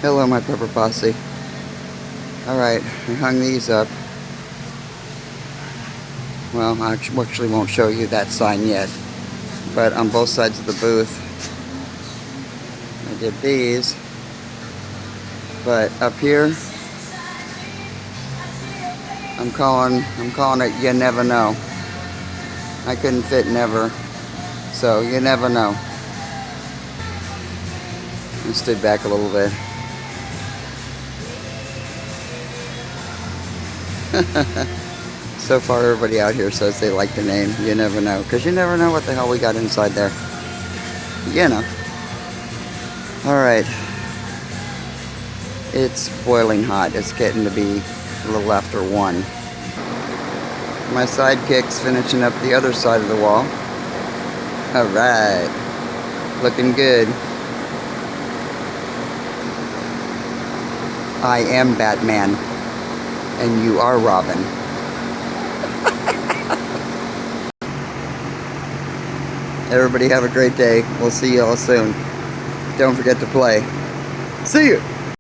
Hello, my pepper posse. Alright, I hung these up. Well, I actually won't show you that sign yet. But on both sides of the booth, I did these. But up here, I'm calling it You Never Know. I couldn't fit never, so you never know. I stood back a little bit. So far everybody out here says they like the name You Never Know, because you never know what the hell we got inside there. You know. Alright. It's boiling hot. It's getting to be a little after 1. My sidekick's finishing up the other side of the wall. Alright. Looking good. I am Batman. And you are Robin. Everybody have a great day. We'll see you all soon. Don't forget to play. See you!